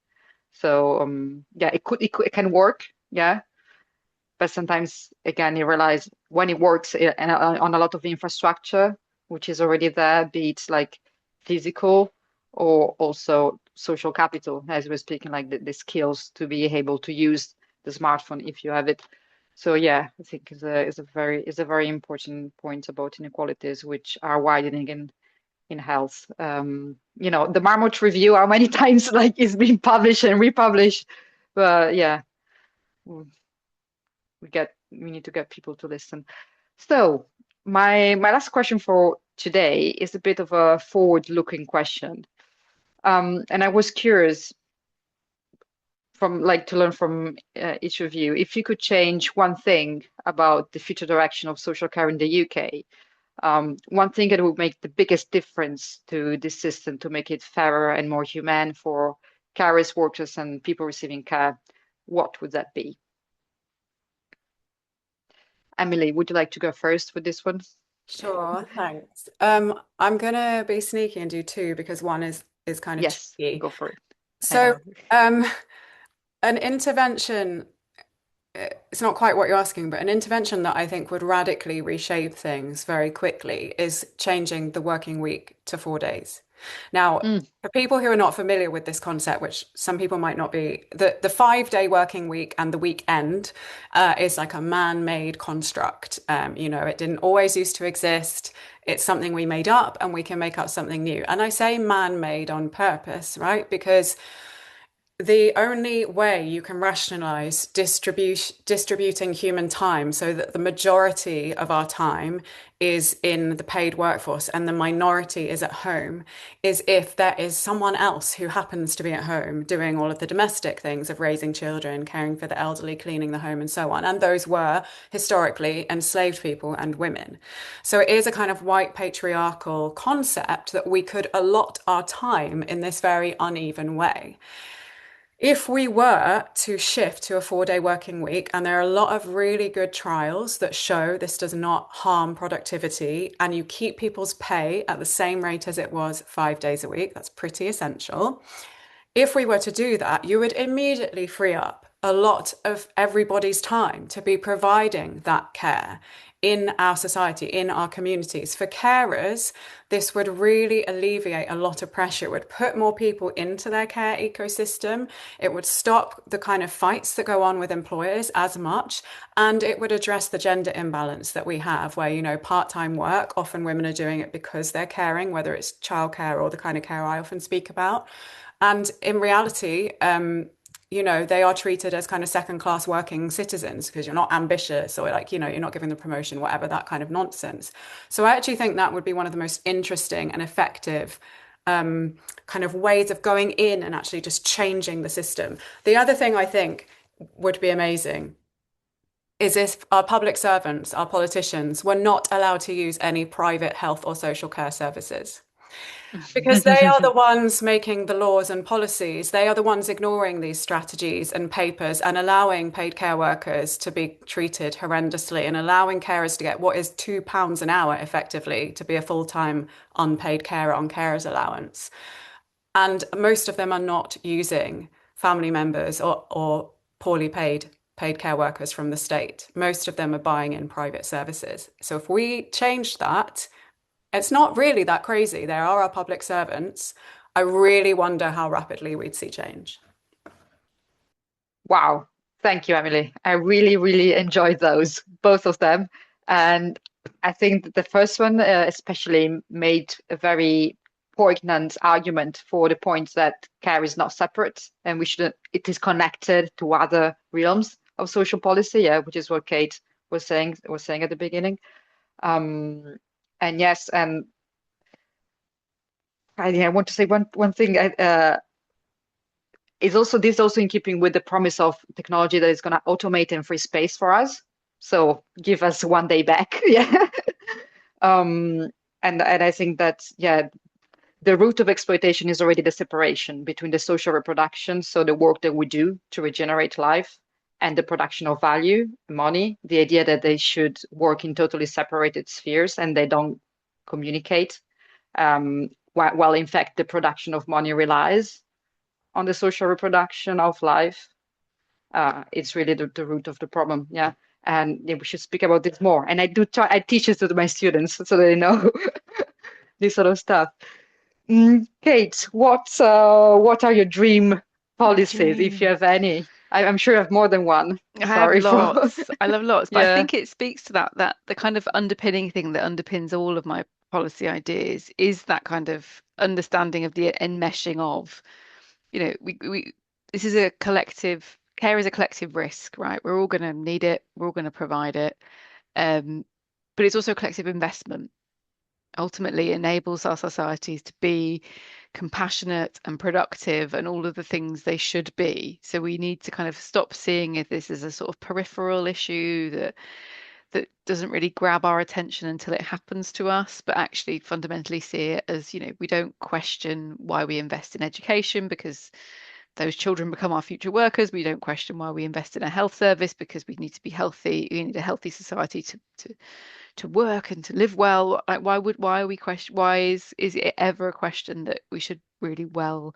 So yeah, it can work. Yeah, but sometimes again you realize when it works on a lot of infrastructure which is already there, be it like physical or also social capital, as we're speaking, like the skills to be able to use the smartphone if you have it. So yeah, I think is a very important point about inequalities which are widening in health. The Marmot Review, how many times like it's been published and republished, but yeah, we need to get people to listen. So my last question for today is a bit of a forward-looking question, and I was curious to learn from each of you, if you could change one thing about the future direction of social care in the UK, one thing that would make the biggest difference to this system to make it fairer and more humane for carers, workers, and people receiving care, what would that be? Emily, would you like to go first with this one? Sure, thanks. I'm gonna be sneaky and do two because one is kind of Yes, tricky. go for it. So, an intervention, it's not quite what you're asking, but an intervention that I think would radically reshape things very quickly is changing the working week to 4 days. Now, for people who are not familiar with this concept, which some people might not be, the 5-day working week and the weekend is like a man-made construct. It didn't always used to exist. It's something we made up, and we can make up something new. And I say man-made on purpose, right? Because the only way you can rationalize distributing human time so that the majority of our time is in the paid workforce and the minority is at home is if there is someone else who happens to be at home doing all of the domestic things of raising children, caring for the elderly, cleaning the home, and so on. And those were historically enslaved people and women. So it is a kind of white patriarchal concept that we could allot our time in this very uneven way. If we were to shift to a 4-day working week, and there are a lot of really good trials that show this does not harm productivity, and you keep people's pay at the same rate as it was 5 days a week, that's pretty essential. If we were to do that, you would immediately free up a lot of everybody's time to be providing that care in our society, in our communities. For carers, this would really alleviate a lot of pressure. It would put more people into their care ecosystem. It would stop the kind of fights that go on with employers as much, and it would address the gender imbalance that we have where, part-time work, often women are doing it because they're caring, whether it's childcare or the kind of care I often speak about. And in reality, they are treated as kind of second-class working citizens because you're not ambitious or you're not giving the promotion, whatever, that kind of nonsense. So I actually think that would be one of the most interesting and effective kind of ways of going in and actually just changing the system. The other thing I think would be amazing is if our public servants, our politicians, were not allowed to use any private health or social care services. Because they are the ones making the laws and policies. They are the ones ignoring these strategies and papers and allowing paid care workers to be treated horrendously and allowing carers to get what is £2 an hour effectively to be a full-time unpaid carer on carers allowance. And most of them are not using family members or poorly paid care workers from the state. Most of them are buying in private services. So if we change that, it's not really that crazy. There are our public servants. I really wonder how rapidly we'd see change. Wow. Thank you, Emily. I really, really enjoyed those, both of them. And I think that the first one especially made a very poignant argument for the point that care is not separate and it is connected to other realms of social policy, yeah, which is what Kate was saying at the beginning. And yes, and I want to say one thing. This also in keeping with the promise of technology that is going to automate and free space for us. So give us one day back, yeah. And I think that the root of exploitation is already the separation between the social reproduction, so the work that we do to regenerate life, and the production of value, money. The idea that they should work in totally separated spheres and they don't communicate. While in fact the production of money relies on the social reproduction of life. It's really the root of the problem. Yeah. And we should speak about this more. And I teach it to my students so they know this sort of stuff. Kate, what are your dream policies, if you have any? I'm sure you have more than one. I have Sorry for lots. I love lots, but I yeah. think it speaks to that the kind of underpinning thing that underpins all of my policy ideas is that kind of understanding of the enmeshing of, we this is a collective care is a collective risk, right? We're all going to need it. We're all going to provide it. But it's also a collective investment. Ultimately enables our societies to be compassionate and productive and all of the things they should be. So we need to kind of stop seeing if this is a sort of peripheral issue that doesn't really grab our attention until it happens to us, but actually fundamentally see it as, we don't question why we invest in education because those children become our future workers. We don't question why we invest in a health service because we need to be healthy. We need a healthy society to work and to live well. Like why are we question why is it ever a question that we should really well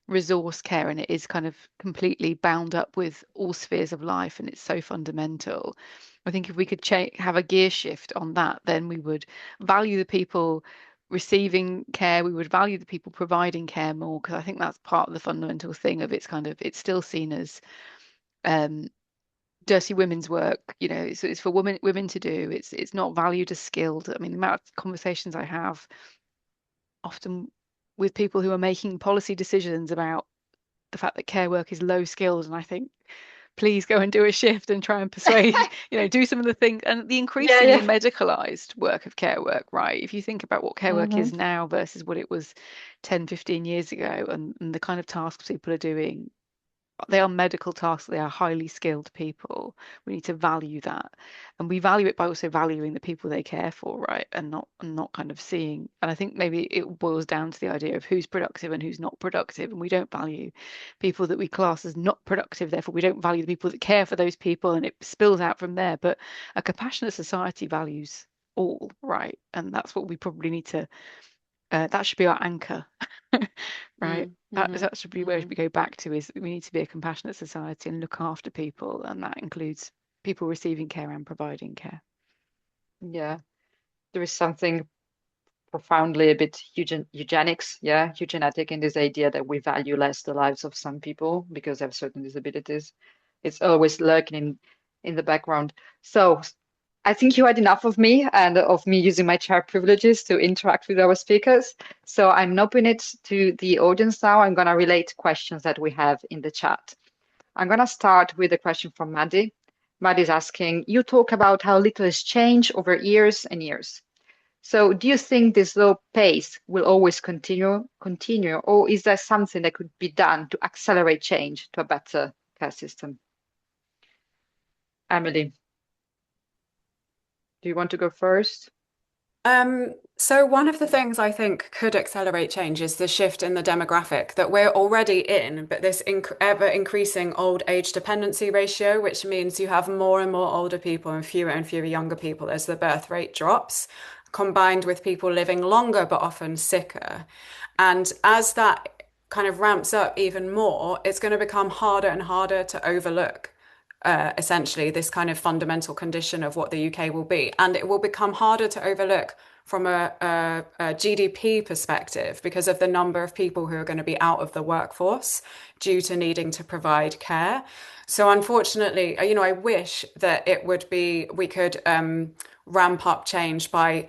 resource care, and it is kind of completely bound up with all spheres of life and it's so fundamental. I think if we could have a gear shift on that, then we would value the people receiving care, we would value the people providing care more, because I think that's part of the fundamental thing of it's still seen as dirty women's work, it's for women to do. It's not valued as skilled. I mean, the amount of conversations I have often with people who are making policy decisions about the fact that care work is low skilled, and I think, please go and do a shift and try and persuade, do some of the things, and the increasingly medicalized work of care work, right? If you think about what care work is now versus what it was 10, 15 years ago, and the kind of tasks people are doing, they are medical tasks. They are highly skilled people. We need to value that, and we value it by also valuing the people they care for, right? And not kind of seeing. And I think maybe it boils down to the idea of who's productive and who's not productive, and we don't value people that we class as not productive. Therefore, we don't value the people that care for those people, and it spills out from there. But a compassionate society values all, right? And that's what we probably need to. That should be our anchor, right? That should be where we go back to, is we need to be a compassionate society and look after people, and that includes people receiving care and providing care. Yeah, there is something profoundly a bit eugenics, eugenetic, in this idea that we value less the lives of some people because they have certain disabilities. It's always lurking in the background. So I think you had enough of me and of me using my chair privileges to interact with our speakers. So I'm opening it to the audience now. I'm going to relate questions that we have in the chat. I'm going to start with a question from Maddie. Maddie's asking, you talk about how little has changed over years and years. So do you think this low pace will always continue, or is there something that could be done to accelerate change to a better care system? Emily, do you want to go first? So one of the things I think could accelerate change is the shift in the demographic that we're already in, but this ever increasing old age dependency ratio, which means you have more and more older people and fewer younger people as the birth rate drops, combined with people living longer but often sicker. And as that kind of ramps up even more, it's going to become harder and harder to overlook essentially this kind of fundamental condition of what the UK will be. And it will become harder to overlook from a GDP perspective because of the number of people who are going to be out of the workforce due to needing to provide care. So unfortunately, I wish that we could ramp up change by,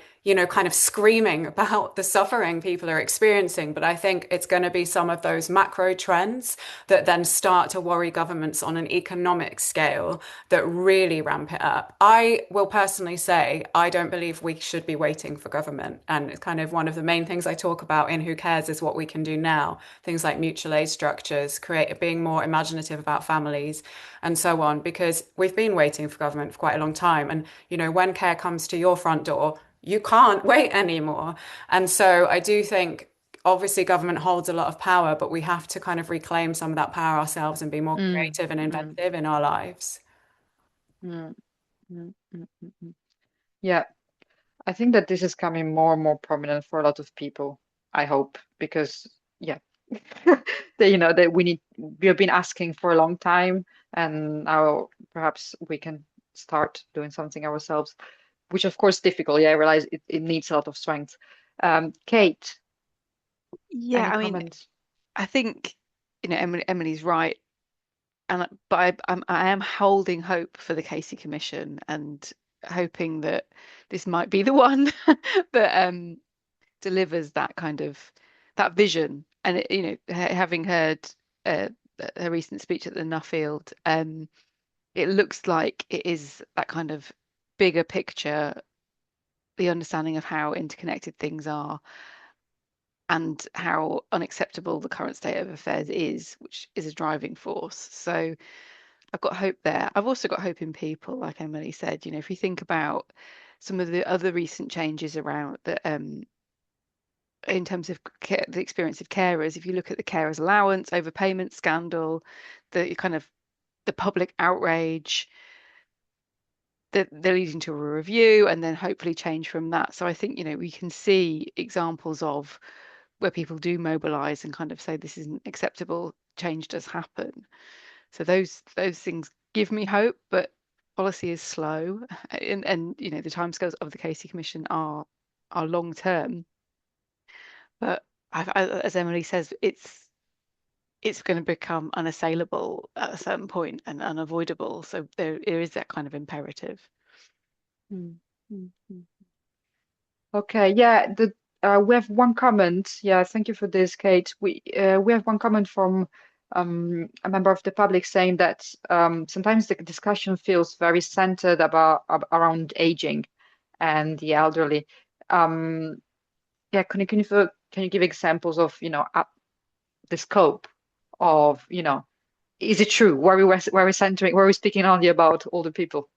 kind of screaming about the suffering people are experiencing. But I think it's going to be some of those macro trends that then start to worry governments on an economic scale that really ramp it up. I will personally say, I don't believe we should be waiting for government. And it's kind of one of the main things I talk about in Who Cares is what we can do now. Things like mutual aid structures, being more imaginative about families and so on, because we've been waiting for government for quite a long time. And, when care comes to your front door, you can't wait anymore. And so I do think obviously government holds a lot of power, but we have to kind of reclaim some of that power ourselves and be more Mm, creative and mm, inventive in our lives. mm, mm. Yeah, I think that this is coming more and more prominent for a lot of people, I hope, because yeah, that we have been asking for a long time, and now perhaps we can start doing something ourselves, which of course is difficult. Yeah, I realize it needs a lot of strength. Kate, Yeah, any I mean, comments? I think Emily's right, but I am holding hope for the Casey Commission and hoping that this might be the one that delivers that kind of that vision. And having heard uh, her recent speech at the Nuffield, it looks like it is that kind of bigger picture, the understanding of how interconnected things are and how unacceptable the current state of affairs is, which is a driving force. So I've got hope there. I've also got hope in people, like Emily said. If you think about some of the other recent changes around that, in terms of the experience of carers, if you look at the carers allowance, overpayment scandal, the kind of the public outrage, that they're leading to a review and then hopefully change from that. So I think, we can see examples of where people do mobilize and kind of say this isn't acceptable, change does happen. So those things give me hope, but policy is slow, and the timescales of the Casey Commission are long term. But as Emily says, it's going to become unassailable at a certain point and unavoidable. So there is that kind of imperative. Mm, mm, mm. Okay, yeah, we have one comment. Yeah, thank you for this, Kate. We have one comment from a member of the public saying that sometimes the discussion feels very centered around aging and the elderly. Um, yeah, can you give examples of the scope of is it true where we're centering where we're speaking only about older people?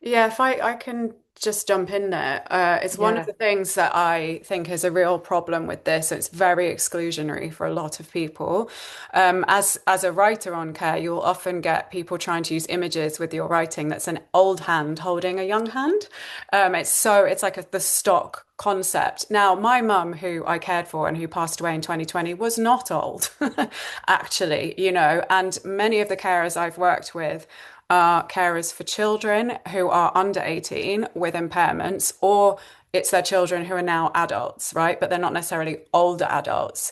Yeah, if I can just jump in there, it's one of Yeah. the things that I think is a real problem with this. It's very exclusionary for a lot of people. As a writer on care, you'll often get people trying to use images with your writing that's an old hand holding a young hand. It's like the stock concept. Now, my mum, who I cared for and who passed away in 2020, was not old, actually, and many of the carers I've worked with are carers for children who are under 18 with impairments, or it's their children who are now adults, right? But they're not necessarily older adults.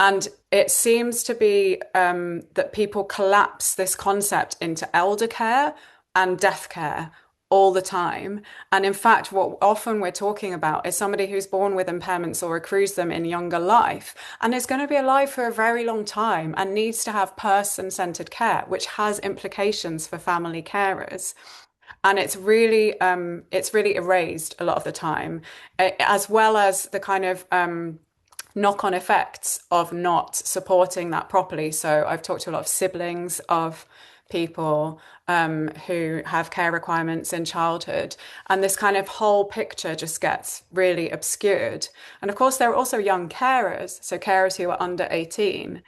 And it seems to be that people collapse this concept into elder care and death care all the time. And in fact, what often we're talking about is somebody who's born with impairments or accrues them in younger life and is going to be alive for a very long time and needs to have person-centered care, which has implications for family carers. And it's really erased a lot of the time, as well as the kind of knock-on effects of not supporting that properly. So I've talked to a lot of siblings of people who have care requirements in childhood. And this kind of whole picture just gets really obscured. And of course, there are also young carers, so carers who are under 18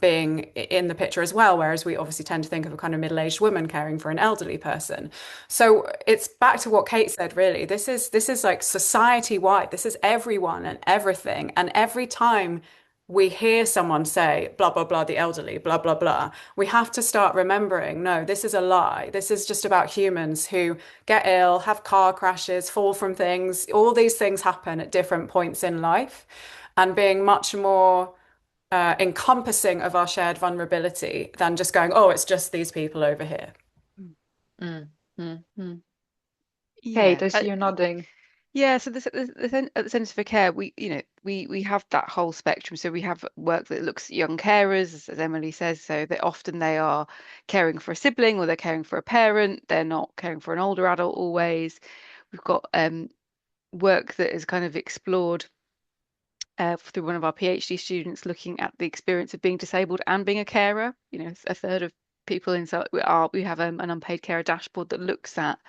being in the picture as well, whereas we obviously tend to think of a kind of middle-aged woman caring for an elderly person. So it's back to what Kate said, really. This is like society-wide. This is everyone and everything. And every time we hear someone say blah blah blah, the elderly, blah blah blah, we have to start remembering, no, this is a lie. This is just about humans who get ill, have car crashes, fall from things. All these things happen at different points in life, and being much more encompassing of our shared vulnerability than just going, oh, it's just these people over here. Mm, mm, mm. Kate, Yeah. I see you nodding. Yeah, so at the Centre for Care, we have that whole spectrum. So we have work that looks at young carers, as Emily says. So that often they are caring for a sibling or they're caring for a parent. They're not caring for an older adult always. We've got work that is kind of explored through one of our PhD students, looking at the experience of being disabled and being a carer. A third of people inside we have an unpaid carer dashboard that looks at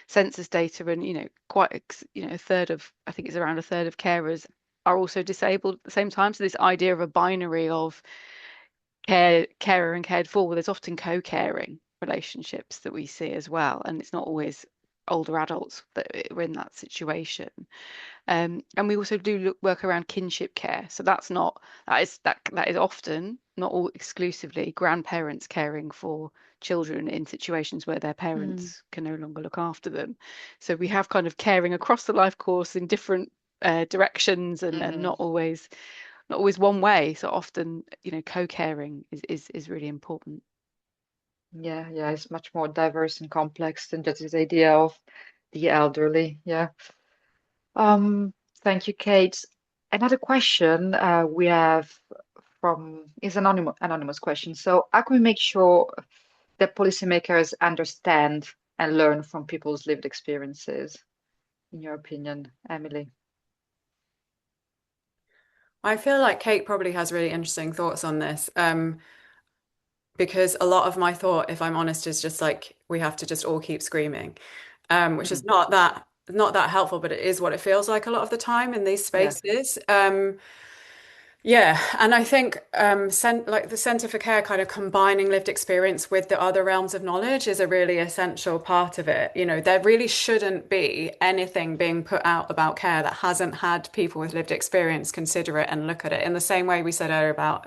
census data, and a third of, I think it's around a third of carers are also disabled at the same time. So this idea of a binary of carer and cared for, well, there's often co-caring relationships that we see as well, and it's not always older adults that are in that situation. And we also do work around kinship care. So that is often, not all exclusively, grandparents caring for children in situations where their parents can no longer look after them. So we have kind of caring across the life course in different directions, and not always one way. So often, co-caring is really important. Yeah, it's much more diverse and complex than just this idea of the elderly. Yeah. Thank you, Kate. Another question we have is an anonymous question. So, how can we make sure that policymakers understand and learn from people's lived experiences, in your opinion, Emily? I feel like Kate probably has really interesting thoughts on this, because a lot of my thought, if I'm honest, is just like we have to just all keep screaming, which is not that helpful, but it is what it feels like a lot of the time in these Yeah. spaces. Yeah, and I think like the Centre for Care kind of combining lived experience with the other realms of knowledge is a really essential part of it. There really shouldn't be anything being put out about care that hasn't had people with lived experience consider it and look at it. In the same way we said earlier about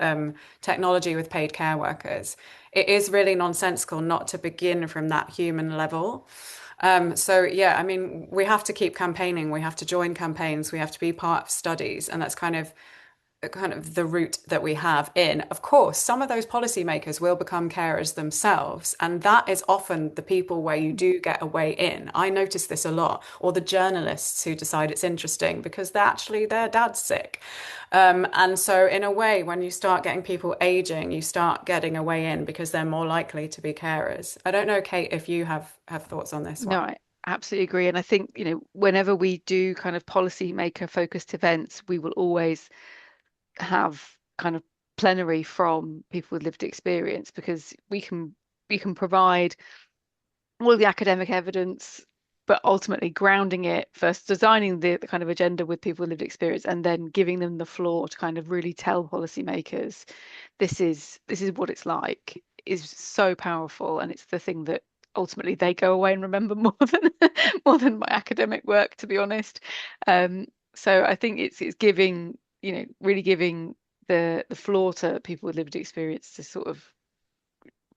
technology with paid care workers, it is really nonsensical not to begin from that human level. So yeah, I mean, we have to keep campaigning. We have to join campaigns. We have to be part of studies, and that's kind of the route that we have in. Of course, some of those policymakers will become carers themselves, and that is often the people where you do get a way in. I notice this a lot, or the journalists who decide it's interesting because their dad's sick. And so in a way, when you start getting people aging, you start getting a way in because they're more likely to be carers. I don't know, Kate, if you have thoughts on this No, one. I absolutely agree. And I think, whenever we do kind of policymaker focused events, we will always have kind of plenary from people with lived experience, because we can provide all of the academic evidence, but ultimately grounding it first, designing the kind of agenda with people with lived experience, and then giving them the floor to kind of really tell policymakers this is what it's like, is so powerful, and it's the thing that ultimately they go away and remember more than my academic work, to be honest. So I think it's giving, really giving the floor to people with lived experience to sort of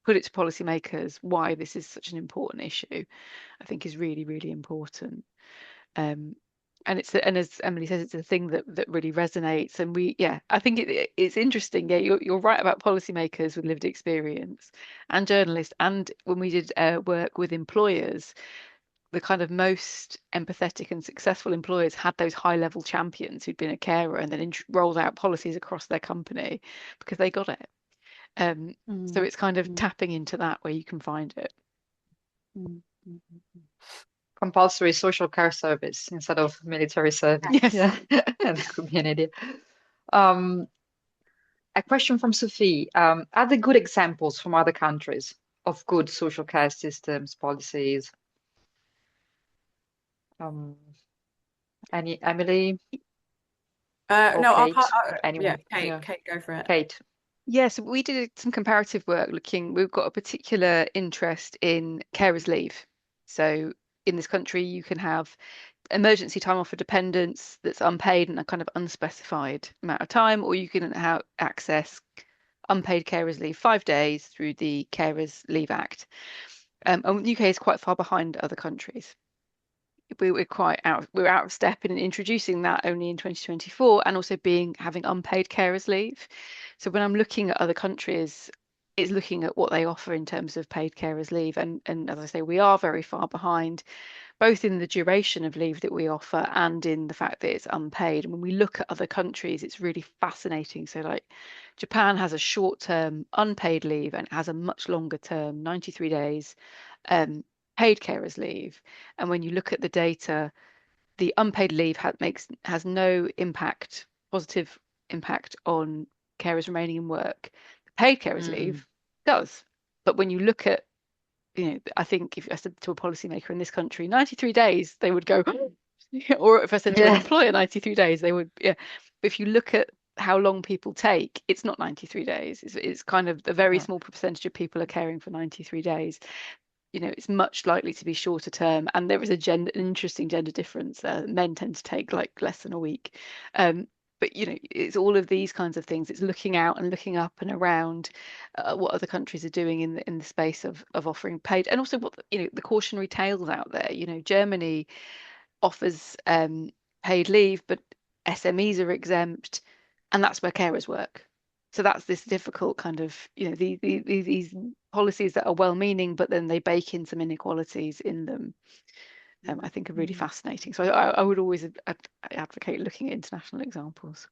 put it to policymakers why this is such an important issue, I think is really, really important. Um, and as Emily says, it's a thing that really resonates. And I think it's interesting. Yeah, you're right about policymakers with lived experience and journalists. And when we did work with employers, the kind of most empathetic and successful employers had those high level champions who'd been a carer and then rolled out policies across their company because they got it. So it's kind of tapping into that where you can find it. Compulsory social care service instead of military service. Yes. Yeah, that could be an idea. A question from Sophie. Are there good examples from other countries of good social care systems, policies. Um, any Emily or No, Kate? yeah, Anyone? Kate, Yeah, Kate, go for it. Kate. Yes, we did some comparative work looking, we've got a particular interest in carers leave. So in this country, you can have emergency time off for dependents that's unpaid and a kind of unspecified amount of time, or you can have access unpaid carers leave 5 days through the Carers Leave Act. And the UK is quite far behind other countries. We're out of step in introducing that only in 2024, and also having unpaid carers leave. So when I'm looking at other countries, it's looking at what they offer in terms of paid carers leave, and as I say, we are very far behind, both in the duration of leave that we offer and in the fact that it's unpaid. And when we look at other countries, it's really fascinating. So like Japan has a short-term unpaid leave and has a much longer term, 93 days, um, paid carers leave. And when you look at the data, the unpaid leave has no positive impact on carers remaining in work. The paid carers Mm. leave does. But when you look at, I think if I said to a policymaker in this country, 93 days, they would go, or if I said to an Yeah. employer 93 days, they would, yeah. But if you look at how long people take, it's not 93 days. It's kind of a very No. small percentage of people are caring for 93 days. It's much likely to be shorter term, and there is an interesting gender difference. Men tend to take like less than a week. But it's all of these kinds of things. It's looking out and looking up and around what other countries are doing in the space of offering paid, and also what the cautionary tales out there. Germany offers paid leave, but SMEs are exempt, and that's where carers work. So that's this difficult kind of, these policies that are well-meaning, but then they bake in some inequalities in them. I think are really Mm. fascinating. So I would always advocate looking at international examples.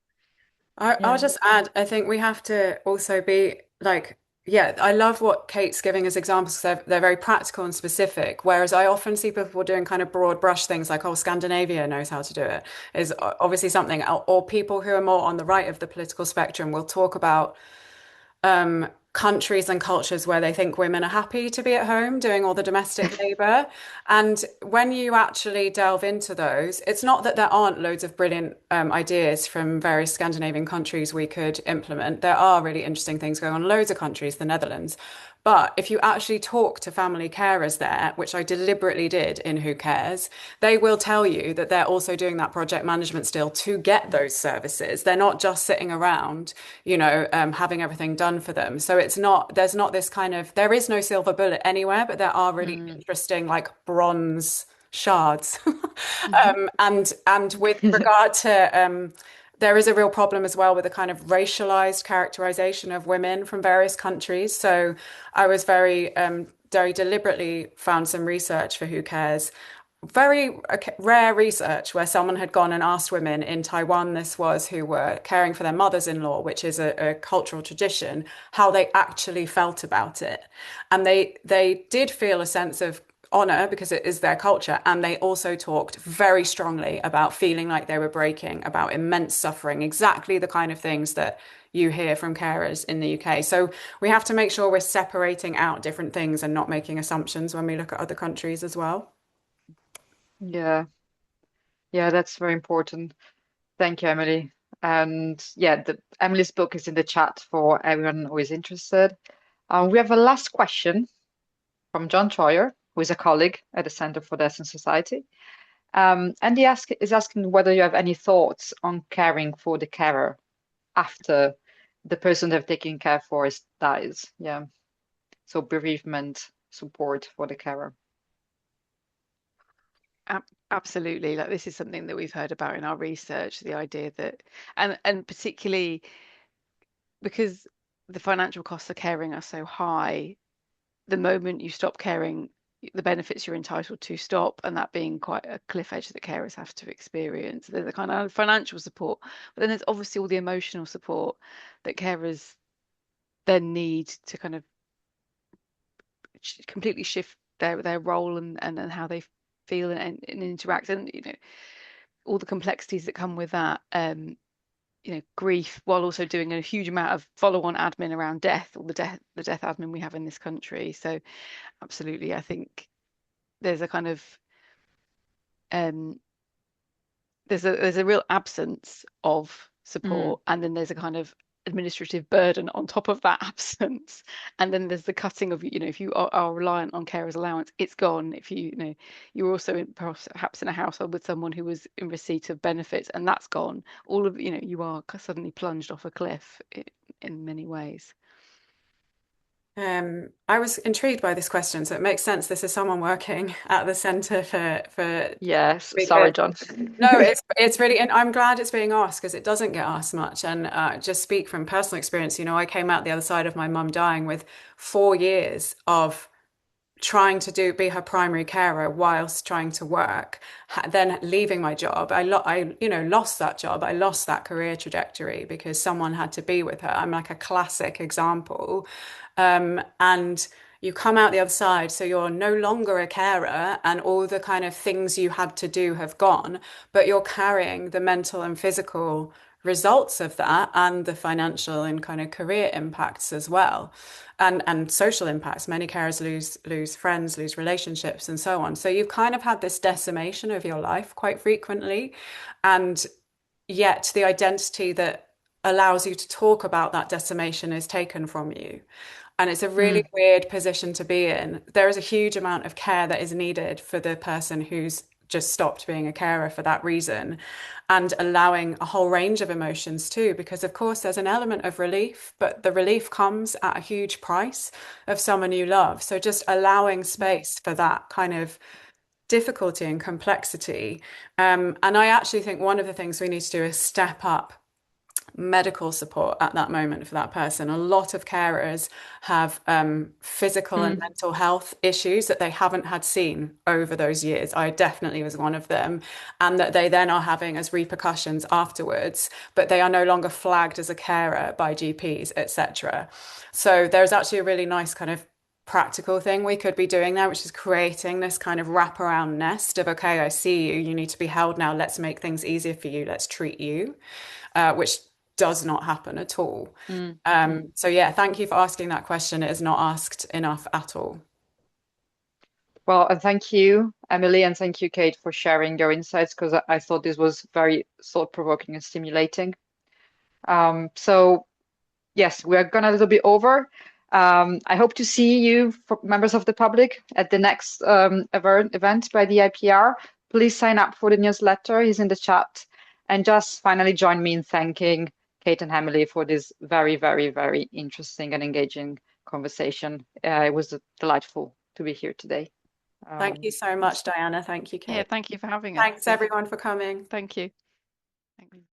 I'll Yeah. just add, I think we have to also be like, yeah, I love what Kate's giving as examples because they're very practical and specific. Whereas I often see people doing kind of broad brush things like, oh, Scandinavia knows how to do it, is obviously something, or people who are more on the right of the political spectrum will talk about countries and cultures where they think women are happy to be at home doing all the domestic labor. And when you actually delve into those, it's not that there aren't loads of brilliant ideas from various Scandinavian countries we could implement. There are really interesting things going on in loads of countries, the Netherlands. But if you actually talk to family carers there, which I deliberately did in Who Cares, they will tell you that they're also doing that project management still to get those services. They're not just sitting around, having everything done for them. So there's not this kind of, there is no silver bullet anywhere, but there are really Mm. interesting like bronze shards. Hmm. And with regard to there is a real problem as well with the kind of racialized characterization of women from various countries. So I was very deliberately found some research for Who Cares. Very rare research where someone had gone and asked women in Taiwan, this was, who were caring for their mothers-in-law, which is a cultural tradition, how they actually felt about it. And they did feel a sense of honor because it is their culture. And they also talked very strongly about feeling like they were breaking, about immense suffering, exactly the kind of things that you hear from carers in the UK. So we have to make sure we're separating out different things and not making assumptions when we look at other countries as well. Yeah. Yeah, that's very important. Thank you, Emily. And yeah, Emily's book is in the chat for everyone who is interested. We have a last question from John Troyer, who is a colleague at the Center for Death and Society. And is asking whether you have any thoughts on caring for the carer after the person they've taken care for dies. Yeah. So bereavement support for the carer. Absolutely. Like this is something that we've heard about in our research, the idea that, and particularly because the financial costs of caring are so high, the moment you stop caring, the benefits you're entitled to stop, and that being quite a cliff edge that carers have to experience. There's a kind of financial support, but then there's obviously all the emotional support that carers then need to kind of completely shift their role and how they feel and interact, and all the complexities that come with that. grief, while also doing a huge amount of follow-on admin around death, or the death admin we have in this country. So absolutely, I think there's a kind of there's a real absence of support, and then there's a kind of administrative burden on top of that absence, and then there's the cutting of, if you are reliant on carers allowance, it's gone. If you're also perhaps in a household with someone who was in receipt of benefits, and that's gone, all of you are suddenly plunged off a cliff in many ways. I was intrigued by this question, so it makes sense. This is someone working at the Centre for Yes, sorry, John. No, it's really, and I'm glad it's being asked because it doesn't get asked much. And just speak from personal experience, I came out the other side of my mum dying with 4 years of trying to be her primary carer whilst trying to work, then leaving my job. I lost that job. I lost that career trajectory because someone had to be with her. I'm like a classic example. And you come out the other side, so you're no longer a carer, and all the kind of things you had to do have gone, but you're carrying the mental and physical results of that, and the financial and kind of career impacts as well, and social impacts. Many carers lose friends, lose relationships, and so on. So you've kind of had this decimation of your life quite frequently, and yet the identity that allows you to talk about that decimation is taken from you. And it's a really weird position to be in. There is a huge amount of care that is needed for the person who's just stopped being a carer for that reason, and allowing a whole range of emotions too, because of course there's an element of relief, but the relief comes at a huge price of someone you love. So just allowing space for that kind of difficulty and complexity. And I actually think one of the things we need to do is step up medical support at that moment for that person. A lot of carers have physical and mental health issues that they haven't had seen over those years. I definitely was one of them, and that they then are having as repercussions afterwards, but they are no longer flagged as a carer by GPs, etc. So there's actually a really nice kind of practical thing we could be doing there, which is creating this kind of wraparound nest of, okay, I see you need to be held now, let's make things easier for you, let's treat you, which does not happen at all. So yeah, thank you for asking that question. It is not asked enough at all. Well, and thank you, Emily, and thank you, Kate, for sharing your insights, because I thought this was very thought-provoking and stimulating. So yes, we are gonna a little bit over. I hope to see you, members of the public, at the next event by the IPR. Please sign up for the newsletter, it's in the chat. And just finally join me in thanking Kate and Emily for this very, very, very interesting and engaging conversation. It was delightful to be here today. Thank you so much, Diana. Thank you, Kate. Yeah, thank you for having us. Thanks everyone for coming. Thank you. Thank you.